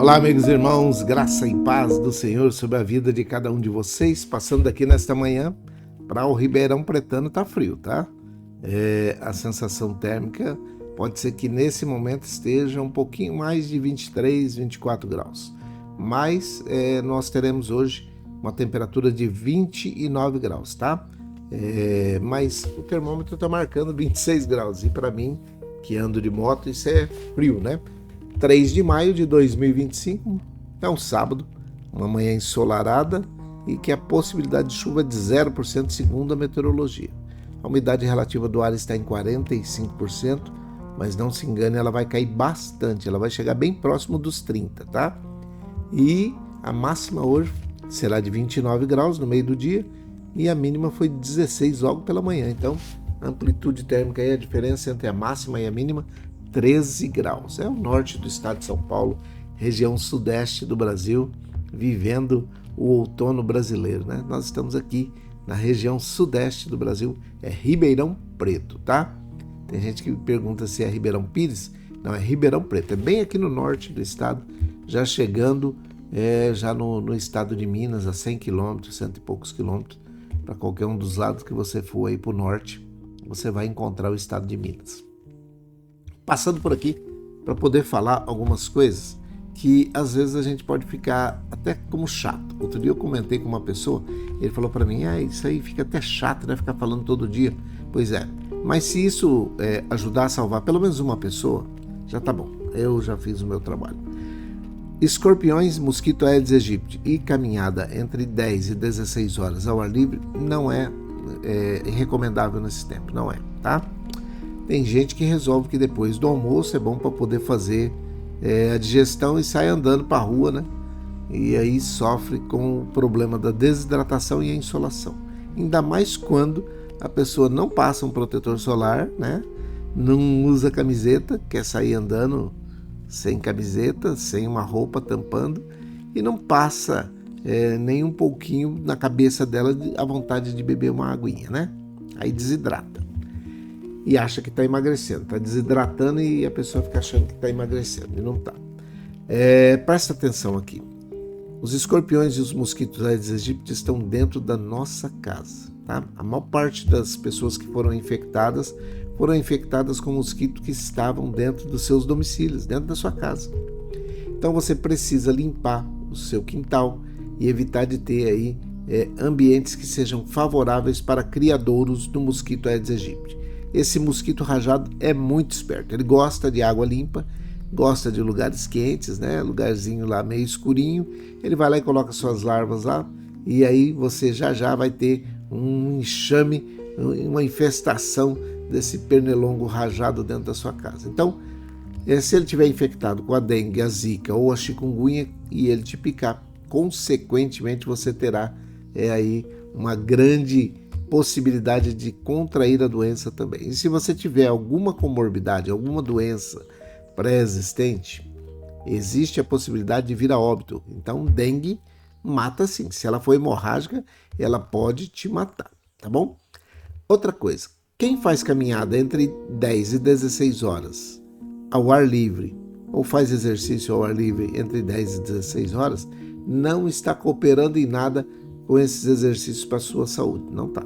Olá, amigos e irmãos, graça e paz do Senhor sobre a vida de cada um de vocês. Passando aqui nesta manhã para o Ribeirão Pretano, tá frio, tá? A sensação térmica pode ser que nesse momento esteja um pouquinho mais de 23, 24 graus. Mas nós teremos hoje uma temperatura de 29 graus, tá? Mas o termômetro está marcando 26 graus e para mim, que ando de moto, isso é frio, né? 3 de maio de 2025, é um sábado, uma manhã ensolarada e que a possibilidade de chuva é de 0% segundo a meteorologia. A umidade relativa do ar está em 45%, mas não se engane, ela vai cair bastante, ela vai chegar bem próximo dos 30, tá? E a máxima hoje será de 29 graus no meio do dia e a mínima foi de 16 logo pela manhã. Então, a amplitude térmica aí, a diferença entre a máxima e a mínima, 13 graus. É o norte do estado de São Paulo, região sudeste do Brasil, vivendo o outono brasileiro, né? Nós estamos aqui na região sudeste do Brasil, é Ribeirão Preto, tá? Tem gente que me pergunta se é Ribeirão Pires. Não, é Ribeirão Preto, é bem aqui no norte do estado, já chegando já no estado de Minas, a 100 quilômetros, cento e poucos quilômetros, para qualquer um dos lados que você for aí para o norte, você vai encontrar o estado de Minas. Passando por aqui para poder falar algumas coisas que às vezes a gente pode ficar até como chato. Outro dia eu comentei com uma pessoa, ele falou para mim, isso aí fica até chato, né, ficar falando todo dia. Pois é, mas se isso ajudar a salvar pelo menos uma pessoa, já tá bom, eu já fiz o meu trabalho. Escorpiões, mosquito Aedes aegypti e caminhada entre 10 e 16 horas ao ar livre não é recomendável nesse tempo, não é, tá? Tem gente que resolve que depois do almoço é bom para poder fazer a digestão e sai andando para a rua, né? E aí sofre com o problema da desidratação e a insolação. Ainda mais quando a pessoa não passa um protetor solar, né? Não usa camiseta, quer sair andando sem camiseta, sem uma roupa tampando e não passa nem um pouquinho na cabeça dela a vontade de beber uma aguinha, né? Aí desidrata. E acha que está emagrecendo, está desidratando e a pessoa fica achando que está emagrecendo e não está. Presta atenção aqui. Os escorpiões e os mosquitos Aedes aegypti estão dentro da nossa casa, tá? A maior parte das pessoas que foram infectadas com mosquitos que estavam dentro dos seus domicílios, dentro da sua casa. Então você precisa limpar o seu quintal e evitar de ter aí ambientes que sejam favoráveis para criadouros do mosquito Aedes aegypti. Esse mosquito rajado é muito esperto, ele gosta de água limpa, gosta de lugares quentes, né? Lugarzinho lá meio escurinho, ele vai lá e coloca suas larvas lá e aí você já vai ter um enxame, uma infestação desse pernilongo rajado dentro da sua casa. Então, se ele tiver infectado com a dengue, a zika ou a chikungunya e ele te picar, consequentemente você terá aí uma grande possibilidade de contrair a doença também. E se você tiver alguma comorbidade, alguma doença pré-existente, existe a possibilidade de vir a óbito. Então, dengue mata sim. Se ela for hemorrágica, ela pode te matar, tá bom? Outra coisa, quem faz caminhada entre 10 e 16 horas ao ar livre ou faz exercício ao ar livre entre 10 e 16 horas, não está cooperando em nada com esses exercícios para a sua saúde. Não tá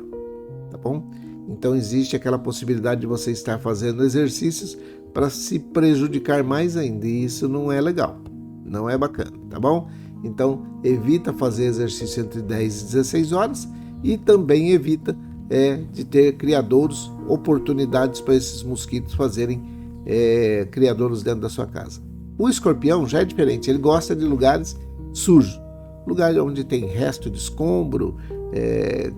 bom? Então existe aquela possibilidade de você estar fazendo exercícios para se prejudicar mais ainda, e isso não é legal, não é bacana, tá bom? Então evita fazer exercício entre 10 e 16 horas e também evita de ter criadouros, oportunidades para esses mosquitos fazerem criadouros dentro da sua casa. O escorpião já é diferente, ele gosta de lugares sujos, lugar onde tem resto de escombro,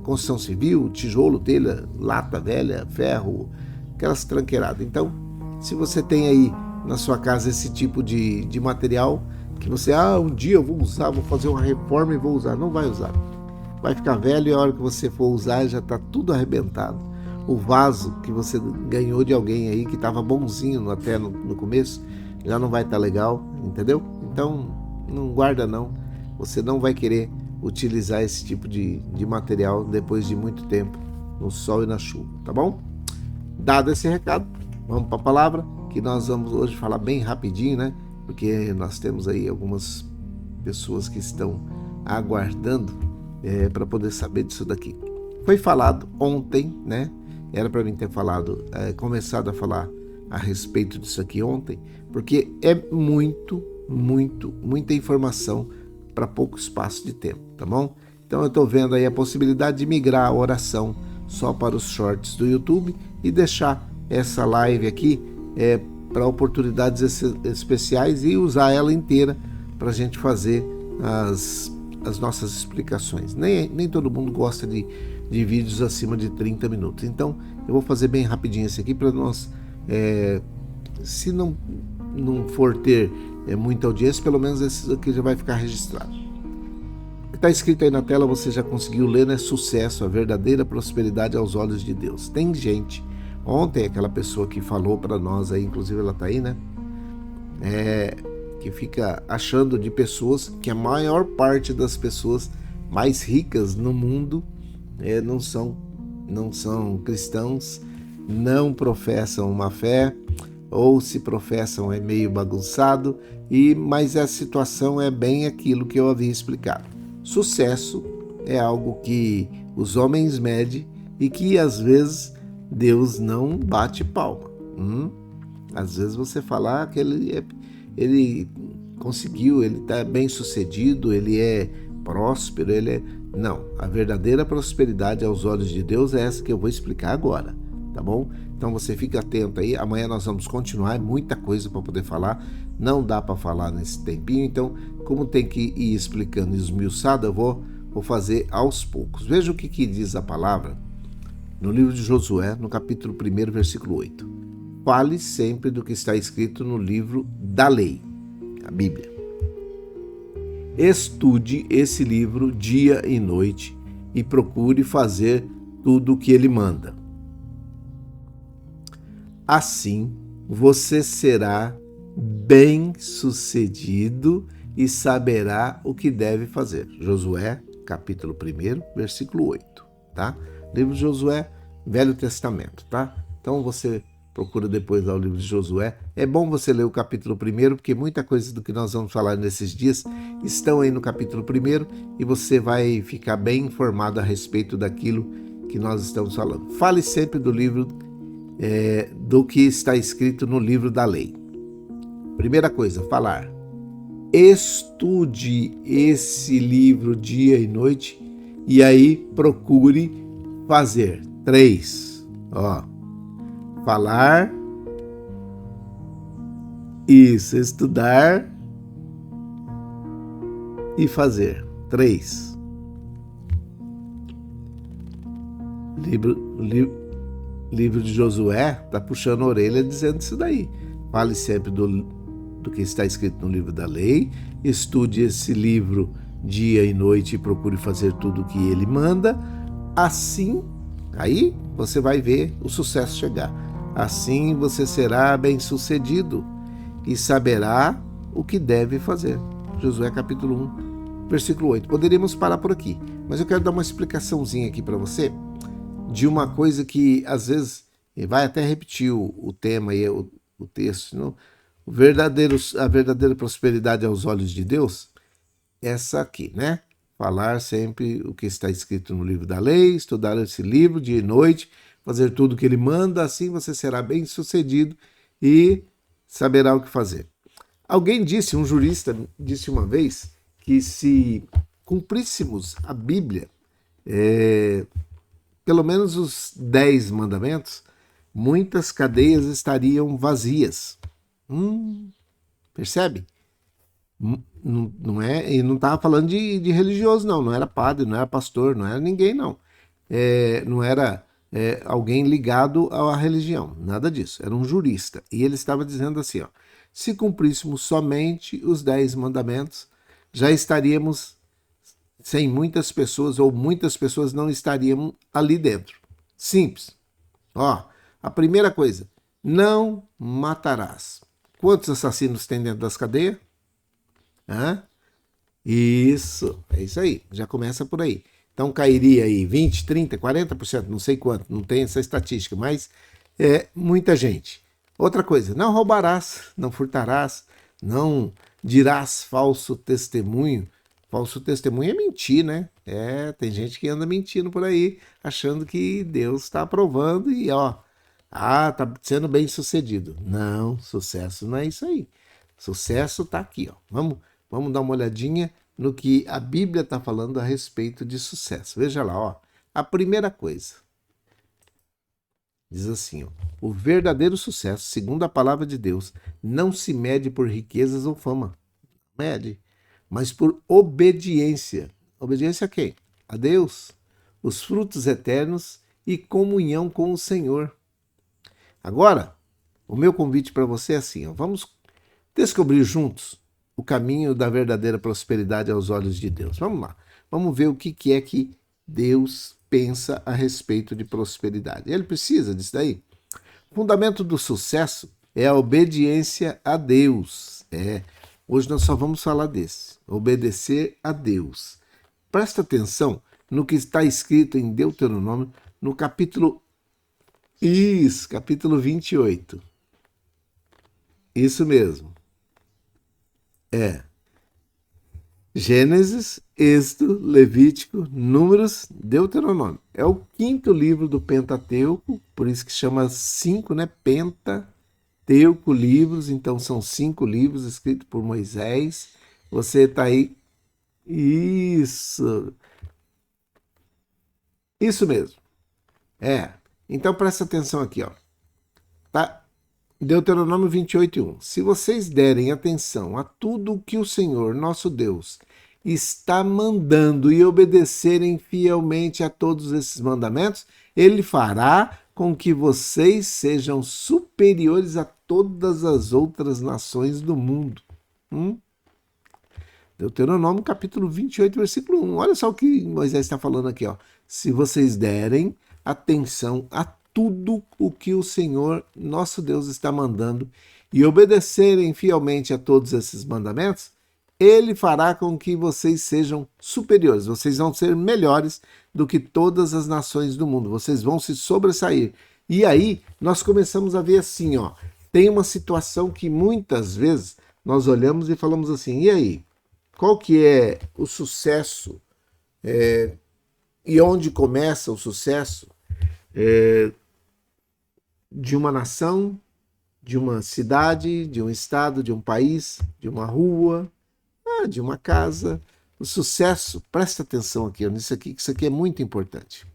construção civil, tijolo, telha, lata velha, ferro, aquelas tranqueiradas. Então, se você tem aí na sua casa esse tipo de material, que você, um dia eu vou usar, vou fazer uma reforma e vou usar, não vai usar. Vai ficar velho e a hora que você for usar já está tudo arrebentado. O vaso que você ganhou de alguém aí que estava bonzinho até no começo, já não vai estar legal, entendeu? Então, não guarda não. Você não vai querer utilizar esse tipo de material depois de muito tempo no sol e na chuva, tá bom? Dado esse recado, vamos para a palavra, que nós vamos hoje falar bem rapidinho, né? porque nós temos aí algumas pessoas que estão aguardando para poder saber disso daqui. Foi falado ontem, né? Era para mim ter falado, começado a falar a respeito disso aqui ontem, porque é muita informação para pouco espaço de tempo, tá bom? Então eu estou vendo aí a possibilidade de migrar a oração só para os shorts do YouTube e deixar essa live aqui para oportunidades especiais e usar ela inteira para a gente fazer as nossas explicações. Nem todo mundo gosta de vídeos acima de 30 minutos. Então eu vou fazer bem rapidinho esse aqui para nós, se não for ter muita audiência, pelo menos esse aqui já vai ficar registrado. Está escrito aí na tela, você já conseguiu ler, né? Sucesso, a verdadeira prosperidade aos olhos de Deus. Tem gente, ontem aquela pessoa que falou para nós aí, inclusive ela está aí, né? Que fica achando de pessoas que a maior parte das pessoas mais ricas no mundo não são cristãos, não professam uma fé, ou se professam é meio bagunçado, mas a situação é bem aquilo que eu havia explicado. Sucesso é algo que os homens medem e que às vezes Deus não bate palma. Às vezes você falar que ele conseguiu, ele está bem sucedido, ele é próspero, Não, a verdadeira prosperidade aos olhos de Deus é essa que eu vou explicar agora, tá bom? Então você fica atento aí, amanhã nós vamos continuar, é muita coisa para poder falar, não dá para falar nesse tempinho, então como tem que ir explicando esmiuçado, eu vou fazer aos poucos. Veja o que diz a palavra no livro de Josué, no capítulo 1, versículo 8. Fale sempre do que está escrito no livro da lei, a Bíblia. Estude esse livro dia e noite e procure fazer tudo o que ele manda. Assim, você será bem-sucedido e saberá o que deve fazer. Josué, capítulo 1, versículo 8, tá? Livro de Josué, Velho Testamento, tá? Então você procura depois lá o livro de Josué. É bom você ler o capítulo 1, porque muita coisa do que nós vamos falar nesses dias estão aí no capítulo 1 e você vai ficar bem informado a respeito daquilo que nós estamos falando. Fale sempre do livro, do que está escrito no livro da lei. Primeira coisa, falar. Estude esse livro dia e noite e aí procure fazer. 3. Falar. Isso, estudar e fazer. 3. Livro de Josué está puxando a orelha dizendo isso daí. Fale sempre do que está escrito no livro da lei, estude esse livro dia e noite e procure fazer tudo o que ele manda. Assim, aí você vai ver o sucesso chegar. Assim você será bem-sucedido e saberá o que deve fazer. Josué capítulo 1, versículo 8. Poderíamos parar por aqui, mas eu quero dar uma explicaçãozinha aqui para você de uma coisa que às vezes vai até repetir o tema e o texto, não? A verdadeira prosperidade aos olhos de Deus, essa aqui, né? Falar sempre o que está escrito no livro da lei, estudar esse livro dia e noite, fazer tudo o que ele manda, assim você será bem sucedido e saberá o que fazer. Alguém disse, um jurista disse uma vez, que se cumpríssemos a Bíblia, pelo menos os 10 mandamentos, muitas cadeias estariam vazias. Percebe? Não é, e não estava falando de religioso, não era padre, não era pastor, não era ninguém, não. Não era alguém ligado à religião, nada disso, era um jurista. E ele estava dizendo assim, se cumpríssemos somente os 10 mandamentos, já estaríamos sem muitas pessoas, ou muitas pessoas não estariam ali dentro. Simples. A primeira coisa, não matarás. Quantos assassinos tem dentro das cadeias? Isso, é isso aí, já começa por aí. Então cairia aí 20, 30, 40%, não sei quanto, não tem essa estatística, mas é muita gente. Outra coisa, não roubarás, não furtarás, Não dirás falso testemunho. Falso testemunho é mentir, né? Tem gente que anda mentindo por aí, achando que Deus está aprovando e tá sendo bem sucedido. Não, sucesso não é isso aí. Sucesso tá aqui, ó. Vamos dar uma olhadinha no que a Bíblia está falando a respeito de sucesso. Veja lá, ó. A primeira coisa diz assim, ó: o verdadeiro sucesso, segundo a palavra de Deus, não se mede por riquezas ou fama. Mede, mas por obediência. Obediência a quem? A Deus. Os frutos eternos e comunhão com o Senhor. Agora, o meu convite para você é assim, ó: vamos descobrir juntos o caminho da verdadeira prosperidade aos olhos de Deus. Vamos lá. Vamos ver o que é que Deus pensa a respeito de prosperidade. Ele precisa disso daí. O fundamento do sucesso é a obediência a Deus. Hoje nós só vamos falar desse. Obedecer a Deus. Presta atenção no que está escrito em Deuteronômio, no capítulo 28. Isso mesmo. Gênesis, Êxodo, Levítico, Números, Deuteronômio. É o quinto livro do Pentateuco, por isso que chama 5, né? Pentateuco livros, então são 5 livros escritos por Moisés. Você está aí. Isso mesmo. Então presta atenção aqui, ó. Tá? Deuteronômio 28:1. Se vocês derem atenção a tudo o que o Senhor, nosso Deus, está mandando e obedecerem fielmente a todos esses mandamentos, Ele fará com que vocês sejam superiores a todas as outras nações do mundo. Deuteronômio capítulo 28, versículo 1. Olha só o que Moisés está falando aqui, ó. Se vocês derem atenção a tudo o que o Senhor, nosso Deus, está mandando e obedecerem fielmente a todos esses mandamentos, Ele fará com que vocês sejam superiores. Vocês vão ser melhores do que todas as nações do mundo. Vocês vão se sobressair. E aí, nós começamos a ver assim, ó. Tem uma situação que muitas vezes nós olhamos e falamos assim, e aí? Qual que é o sucesso? E onde começa o sucesso? De uma nação, de uma cidade, de um estado, de um país, de uma rua, de uma casa. O sucesso, presta atenção aqui, nisso aqui, isso aqui é muito importante.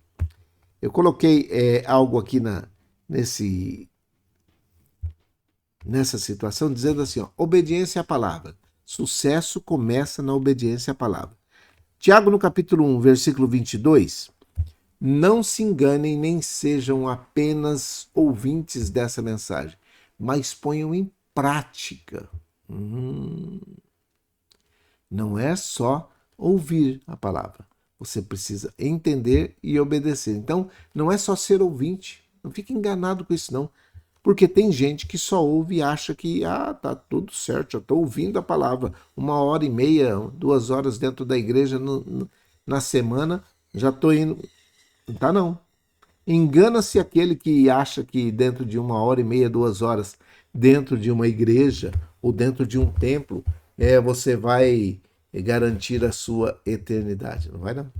Eu coloquei algo aqui nessa situação, dizendo assim, ó: obediência à palavra. Sucesso começa na obediência à palavra. Tiago, no capítulo 1, versículo 22, não se enganem nem sejam apenas ouvintes dessa mensagem, mas ponham em prática. Não é só ouvir a palavra. Você precisa entender e obedecer. Então, não é só ser ouvinte. Não fique enganado com isso, não. Porque tem gente que só ouve e acha que tá tudo certo, eu estou ouvindo a palavra 1h30, 2 horas dentro da igreja na semana, já estou indo. Não tá, não. Engana-se aquele que acha que dentro de 1h30, 2 horas, dentro de uma igreja ou dentro de um templo, você vai garantir a sua eternidade. Não vai, não.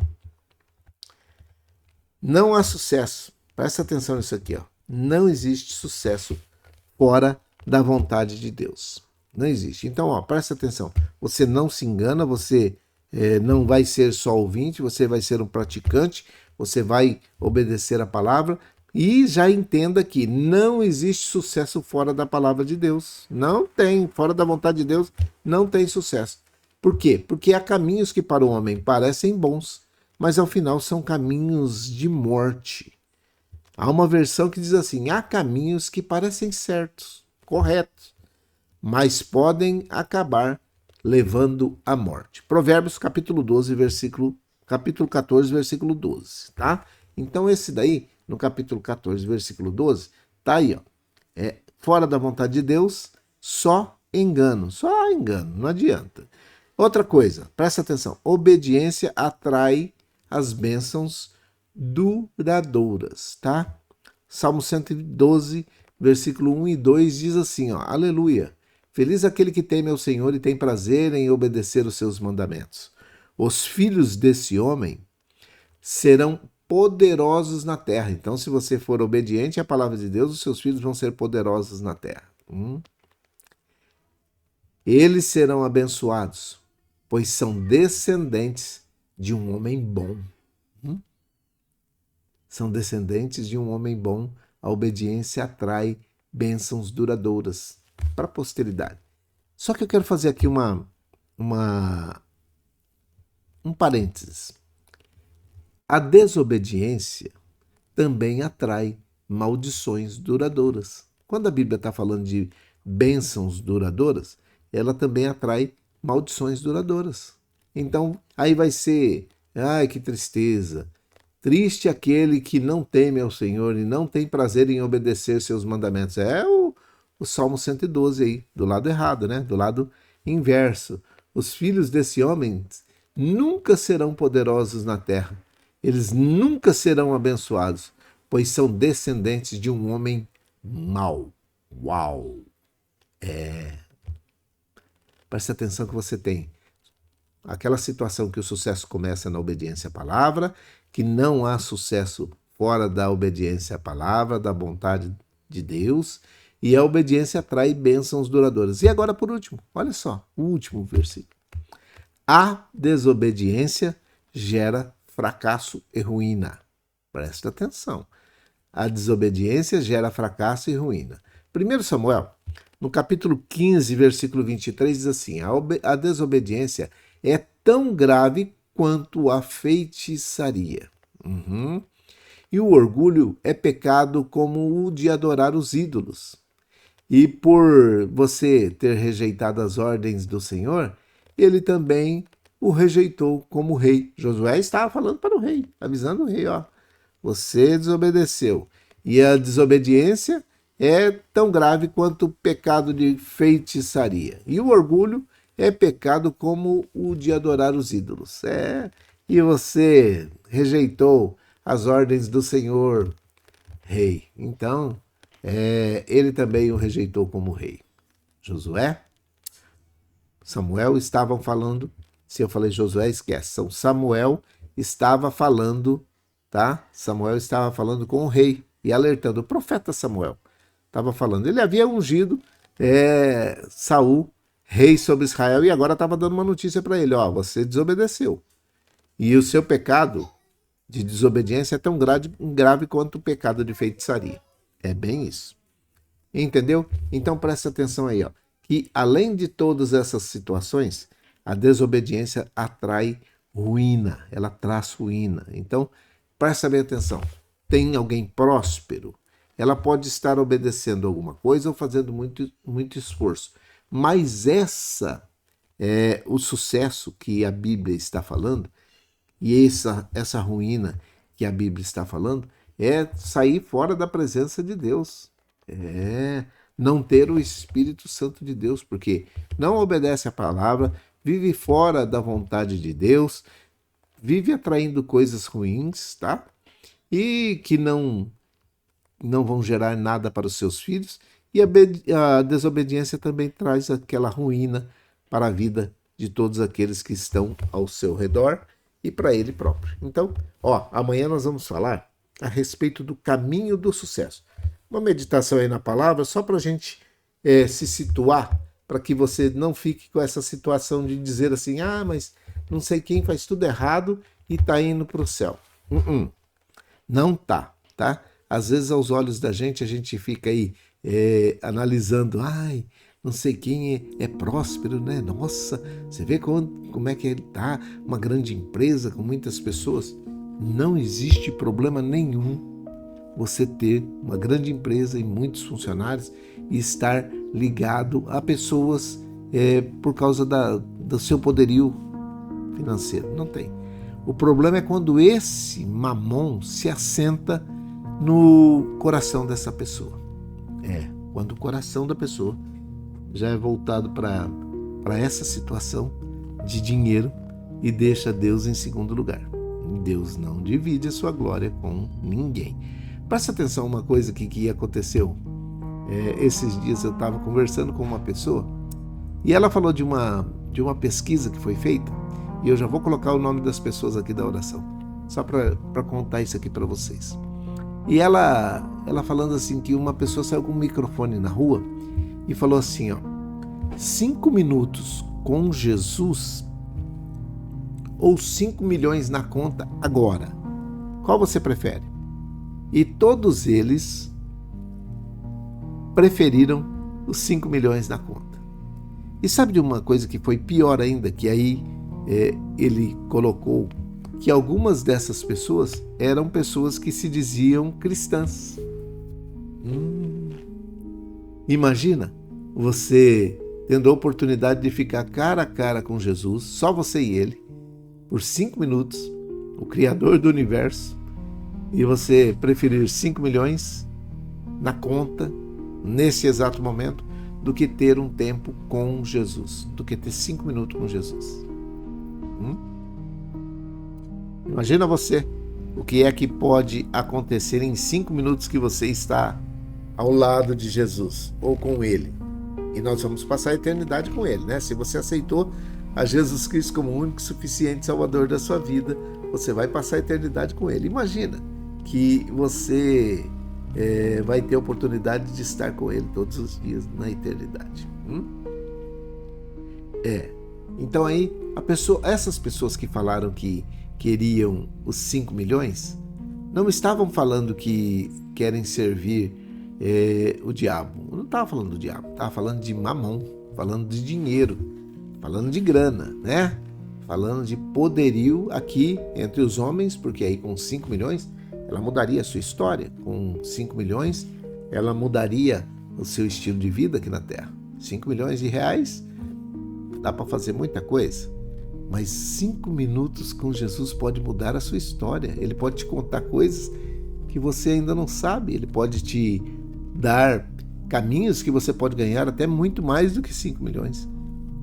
Não há sucesso. Presta atenção nisso aqui, ó. Não existe sucesso fora da vontade de Deus. Não existe. Então, ó, presta atenção. Você não se engana, você não vai ser só ouvinte, você vai ser um praticante, você vai obedecer a palavra e já entenda que não existe sucesso fora da palavra de Deus. Não tem. Fora da vontade de Deus, não tem sucesso. Por quê? Porque há caminhos que para o homem parecem bons, mas ao final são caminhos de morte. Há uma versão que diz assim: há caminhos que parecem certos, corretos, mas podem acabar levando à morte. Provérbios capítulo 14, versículo 12, tá? Então esse daí, no capítulo 14, versículo 12, tá aí, ó. Fora da vontade de Deus, só engano, não adianta. Outra coisa, presta atenção, obediência atrai as bênçãos duradouras, tá? Salmo 112, versículo 1 e 2 diz assim, ó: aleluia, Feliz aquele que teme ao Senhor e tem prazer em obedecer os seus mandamentos. Os filhos desse homem serão poderosos na terra. Então, se você for obediente à palavra de Deus, os seus filhos vão ser poderosos na terra. Eles serão abençoados, pois são descendentes de um homem bom. São descendentes de um homem bom. A obediência atrai bênçãos duradouras para a posteridade. Só que eu quero fazer aqui um parênteses. A desobediência também atrai maldições duradouras. Quando a Bíblia está falando de bênçãos duradouras, ela também atrai maldições duradouras. Então, aí vai ser, ai, que tristeza. Triste aquele que não teme ao Senhor e não tem prazer em obedecer seus mandamentos. É o Salmo 112 aí, do lado errado, né? Do lado inverso. Os filhos desse homem nunca serão poderosos na terra. Eles nunca serão abençoados, pois são descendentes de um homem mau. Uau! Preste atenção que você tem aquela situação que o sucesso começa na obediência à palavra, que não há sucesso fora da obediência à palavra, da vontade de Deus, e a obediência atrai bênçãos duradouras. E agora, por último, olha só, o último versículo. A desobediência gera fracasso e ruína. Presta atenção. A desobediência gera fracasso e ruína. 1 Samuel, no capítulo 15, versículo 23, diz assim: a desobediência é tão grave quanto a feitiçaria. E o orgulho é pecado como o de adorar os ídolos. E por você ter rejeitado as ordens do Senhor, ele também o rejeitou como rei. Josué estava falando para o rei, avisando o rei, ó, você desobedeceu. E a desobediência é tão grave quanto o pecado de feitiçaria. E o orgulho é pecado como o de adorar os ídolos. E você rejeitou as ordens do Senhor, rei. Então, ele também o rejeitou como rei. Josué, Samuel estavam falando. Se eu falei Josué, esquece. Samuel estava falando, tá? Samuel estava falando com o rei e alertando. O profeta Samuel estava falando. Ele havia ungido Saul, rei sobre Israel, e agora estava dando uma notícia para ele. Ó, você desobedeceu. E o seu pecado de desobediência é tão grave quanto o pecado de feitiçaria. É bem isso. Entendeu? Então presta atenção aí, ó, que além de todas essas situações, a desobediência atrai ruína, ela traz ruína. Então, presta bem atenção. Tem alguém próspero, ela pode estar obedecendo alguma coisa ou fazendo muito esforço. Mas o sucesso que a Bíblia está falando, e essa ruína que a Bíblia está falando, é sair fora da presença de Deus. Não ter o Espírito Santo de Deus, porque não obedece a palavra, vive fora da vontade de Deus, vive atraindo coisas ruins, tá? E que não vão gerar nada para os seus filhos. E a desobediência também traz aquela ruína para a vida de todos aqueles que estão ao seu redor e para ele próprio. Então, amanhã nós vamos falar a respeito do caminho do sucesso. Uma meditação aí na palavra, só para a gente se situar, para que você não fique com essa situação de dizer assim, mas não sei quem faz tudo errado e está indo para o céu. Não tá? Às vezes, aos olhos da gente, a gente fica aí analisando, não sei quem é próspero, né? Nossa, você vê como é que ele tá, uma grande empresa com muitas pessoas. Não existe problema nenhum você ter uma grande empresa e muitos funcionários e estar ligado a pessoas por causa do seu poderio financeiro. Não tem. O problema é quando esse mamon se assenta no coração dessa pessoa. Quando o coração da pessoa já é voltado para essa situação de dinheiro e deixa Deus em segundo lugar. Deus não divide a sua glória com ninguém. Presta atenção uma coisa que aconteceu. Esses dias eu estava conversando com uma pessoa E ela falou de uma pesquisa que foi feita, e eu já vou colocar o nome das pessoas aqui da oração, só para contar isso aqui para vocês. E ela falando assim que uma pessoa saiu com um microfone na rua e falou assim, ó, 5 minutos com Jesus ou 5 milhões na conta agora? Qual você prefere? E todos eles preferiram os 5 milhões na conta. E sabe de uma coisa que foi pior ainda, que aí ele colocou que algumas dessas pessoas eram pessoas que se diziam cristãs. Imagina você tendo a oportunidade de ficar cara a cara com Jesus, só você e ele, por 5 minutos, o Criador do Universo, e você preferir 5 milhões na conta, nesse exato momento, do que ter um tempo com Jesus, do que ter 5 minutos com Jesus. Imagina você, o que é que pode acontecer em 5 minutos que você está ao lado de Jesus, ou com Ele. E nós vamos passar a eternidade com Ele, né? Se você aceitou a Jesus Cristo como o único e suficiente Salvador da sua vida, você vai passar a eternidade com Ele. Imagina que você vai ter a oportunidade de estar com Ele todos os dias na eternidade. Então aí, essas pessoas que falaram que queriam os 5 milhões, não estavam falando que querem servir o diabo. Eu não estava falando do diabo, estava falando de mamão, falando de dinheiro, falando de grana, né? Falando de poderio aqui entre os homens, porque aí com 5 milhões ela mudaria a sua história. Com 5 milhões ela mudaria o seu estilo de vida aqui na Terra. 5 milhões de reais dá para fazer muita coisa, mas 5 minutos com Jesus pode mudar a sua história. Ele pode te contar coisas que você ainda não sabe. Ele pode te dar caminhos que você pode ganhar até muito mais do que 5 milhões.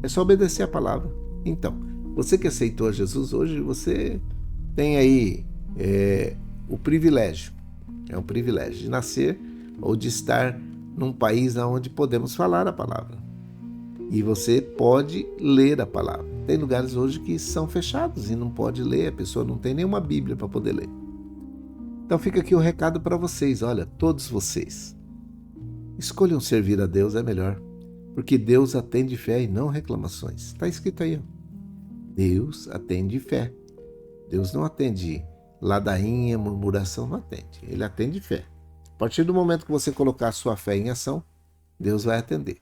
É só obedecer a palavra. Então, você que aceitou a Jesus hoje, você tem aí o privilégio. É um privilégio de nascer ou de estar num país onde podemos falar a palavra. E você pode ler a palavra. Tem lugares hoje que são fechados e não pode ler, a pessoa não tem nenhuma Bíblia para poder ler. Então fica aqui o recado para vocês, olha, todos vocês. Escolham servir a Deus, é melhor, porque Deus atende fé e não reclamações. Está escrito aí, ó. Deus atende fé. Deus não atende ladainha, murmuração, não atende. Ele atende fé. A partir do momento que você colocar a sua fé em ação, Deus vai atender.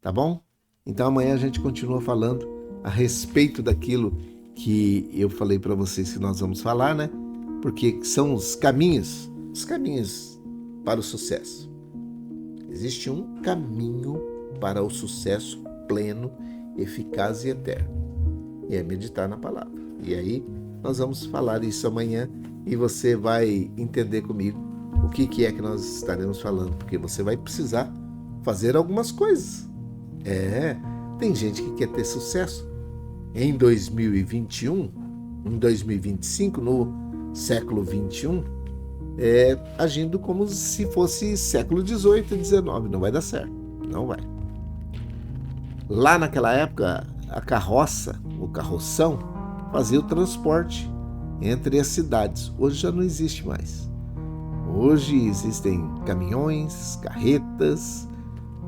Tá bom? Então amanhã a gente continua falando a respeito daquilo que eu falei para vocês que nós vamos falar, né? Porque são os caminhos para o sucesso. Existe um caminho para o sucesso pleno, eficaz e eterno. E é meditar na palavra. E aí nós vamos falar isso amanhã e você vai entender comigo o que é que nós estaremos falando, porque você vai precisar fazer algumas coisas. Tem gente que quer ter sucesso em 2021, em 2025, no século 21, agindo como se fosse século 18 e 19. Não vai dar certo, não vai. Lá naquela época, a carroça, o carroção, fazia o transporte entre as cidades. Hoje já não existe mais. Hoje existem caminhões, carretas,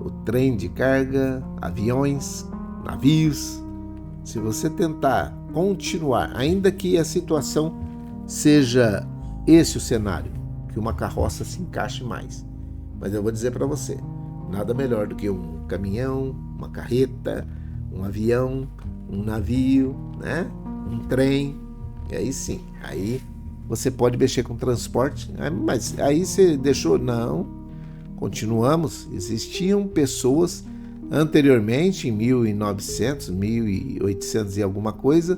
o trem de carga, aviões, navios. Se você tentar continuar, ainda que a situação seja esse o cenário, que uma carroça se encaixe mais, mas eu vou dizer para você, nada melhor do que um caminhão, uma carreta, um avião, um navio, né? Um trem. E aí sim, aí você pode mexer com transporte, mas aí você deixou? Não. Continuamos. Existiam pessoas anteriormente, em 1900, 1800 e alguma coisa,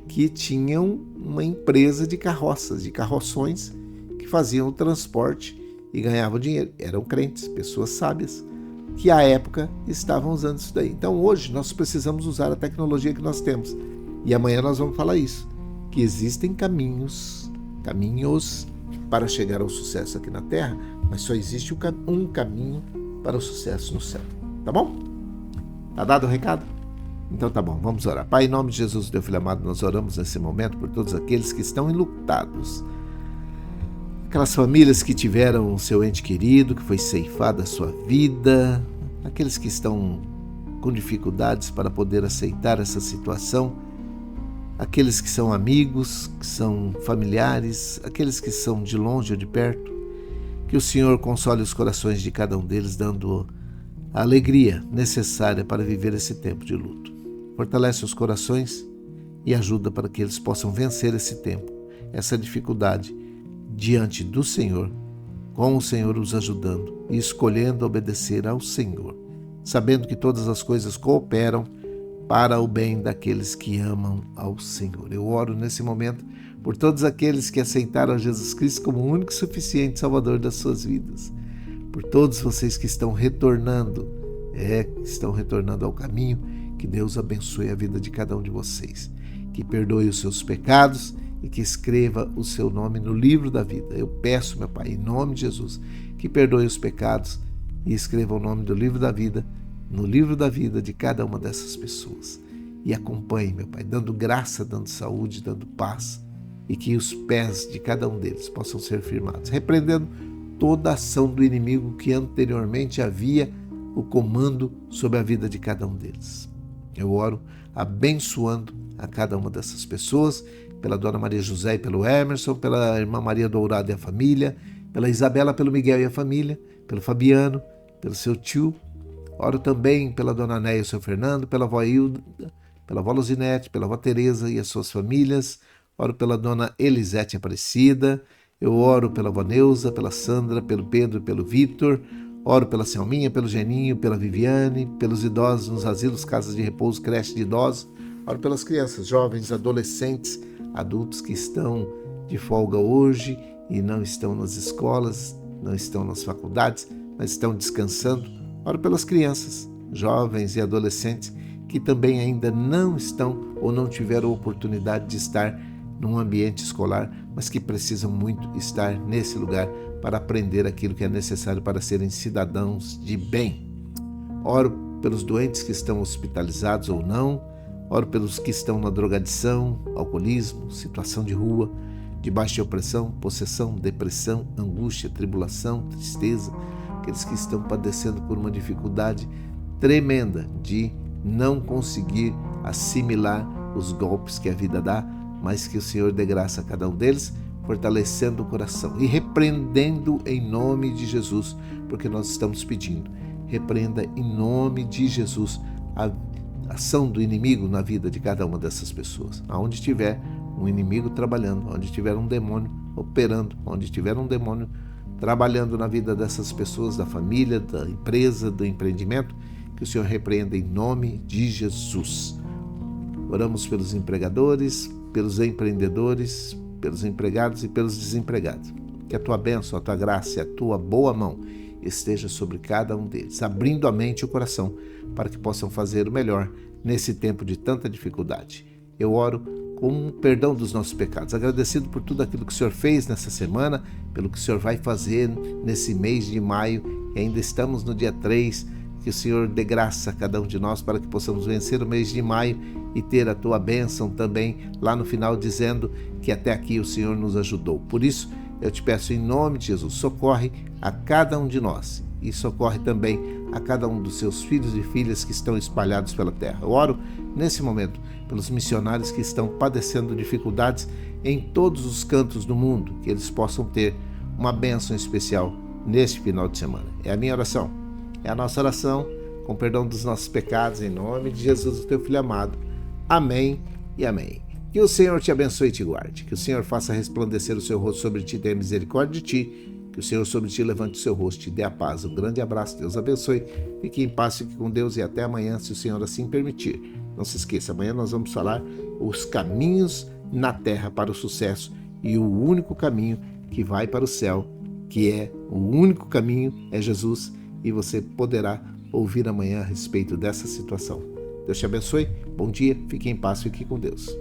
que tinham uma empresa de carroças, de carroções, que faziam o transporte e ganhavam dinheiro. Eram crentes, pessoas sábias, que à época estavam usando isso daí. Então hoje nós precisamos usar a tecnologia que nós temos. E amanhã nós vamos falar isso, que existem caminhos para chegar ao sucesso aqui na Terra, mas só existe um caminho para o sucesso no céu. Tá bom? Tá dado o recado? Então tá bom, vamos orar. Pai, em nome de Jesus, teu Filho amado, nós oramos nesse momento por todos aqueles que estão enlutados. Aquelas famílias que tiveram o seu ente querido, que foi ceifado a sua vida, aqueles que estão com dificuldades para poder aceitar essa situação, aqueles que são amigos, que são familiares, aqueles que são de longe ou de perto, que o Senhor console os corações de cada um deles, dando a alegria necessária para viver esse tempo de luto. Fortalece os corações e ajuda para que eles possam vencer esse tempo, essa dificuldade, diante do Senhor, com o Senhor os ajudando e escolhendo obedecer ao Senhor, sabendo que todas as coisas cooperam para o bem daqueles que amam ao Senhor. Eu oro nesse momento por todos aqueles que aceitaram a Jesus Cristo como o único e suficiente Salvador das suas vidas, por todos vocês que estão retornando ao caminho. Que Deus abençoe a vida de cada um de vocês, que perdoe os seus pecados e que escreva o seu nome no livro da vida. Eu peço, meu Pai, em nome de Jesus, que perdoe os pecados e escreva o nome do livro da vida no livro da vida de cada uma dessas pessoas. E acompanhe, meu Pai, dando graça, dando saúde, dando paz, e que os pés de cada um deles possam ser firmados, repreendendo toda a ação do inimigo que anteriormente havia o comando sobre a vida de cada um deles. Eu oro abençoando a cada uma dessas pessoas, pela Dona Maria José e pelo Emerson, pela Irmã Maria Dourado e a família, pela Isabela, pelo Miguel e a família, pelo Fabiano, pelo seu tio. Oro também pela Dona Néia e o seu Fernando, pela avó Hilda, pela avó Luzinete, pela avó Tereza e as suas famílias. Oro pela Dona Elisete Aparecida. Eu oro pela avó Neuza, pela Sandra, pelo Pedro e pelo Vitor. Oro pela Selminha, pelo Geninho, pela Viviane, pelos idosos nos asilos, casas de repouso, creche de idosos. Oro pelas crianças, jovens, adolescentes, adultos que estão de folga hoje e não estão nas escolas, não estão nas faculdades, mas estão descansando. Oro pelas crianças, jovens e adolescentes que também ainda não estão ou não tiveram oportunidade de estar num ambiente escolar, mas que precisam muito estar nesse lugar para aprender aquilo que é necessário para serem cidadãos de bem. Oro pelos doentes que estão hospitalizados ou não, oro pelos que estão na drogadição, alcoolismo, situação de rua, de baixa opressão, possessão, depressão, angústia, tribulação, tristeza, aqueles que estão padecendo por uma dificuldade tremenda de não conseguir assimilar os golpes que a vida dá, mas que o Senhor dê graça a cada um deles, fortalecendo o coração e repreendendo em nome de Jesus, porque nós estamos pedindo. Repreenda em nome de Jesus a ação do inimigo na vida de cada uma dessas pessoas. Aonde estiver um inimigo trabalhando, onde estiver um demônio operando, onde estiver um demônio trabalhando na vida dessas pessoas, da família, da empresa, do empreendimento, que o Senhor repreenda em nome de Jesus. Oramos pelos empregadores, pelos empreendedores, pelos empregados e pelos desempregados. Que a tua bênção, a tua graça e a tua boa mão esteja sobre cada um deles, abrindo a mente e o coração para que possam fazer o melhor nesse tempo de tanta dificuldade. Eu oro com o perdão dos nossos pecados, agradecido por tudo aquilo que o Senhor fez nessa semana, pelo que o Senhor vai fazer nesse mês de maio, e ainda estamos no dia 3, que o Senhor dê graça a cada um de nós para que possamos vencer o mês de maio e ter a tua bênção também lá no final, dizendo que até aqui o Senhor nos ajudou. Por isso, eu te peço em nome de Jesus, socorre a cada um de nós e socorre também a cada um dos seus filhos e filhas que estão espalhados pela terra. Eu oro nesse momento pelos missionários que estão padecendo dificuldades em todos os cantos do mundo, que eles possam ter uma bênção especial neste final de semana. É a minha oração, é a nossa oração, com perdão dos nossos pecados, em nome de Jesus, o teu Filho amado. Amém e amém. Que o Senhor te abençoe e te guarde, que o Senhor faça resplandecer o seu rosto sobre ti e tenha misericórdia de ti, que o Senhor sobre ti levante o seu rosto e te dê a paz. Um grande abraço, Deus abençoe, fique em paz, fique com Deus e até amanhã, se o Senhor assim permitir. Não se esqueça, amanhã nós vamos falar os caminhos na terra para o sucesso e o único caminho que vai para o céu, que é o único caminho, é Jesus, e você poderá ouvir amanhã a respeito dessa situação. Deus te abençoe, bom dia, fique em paz, fique com Deus.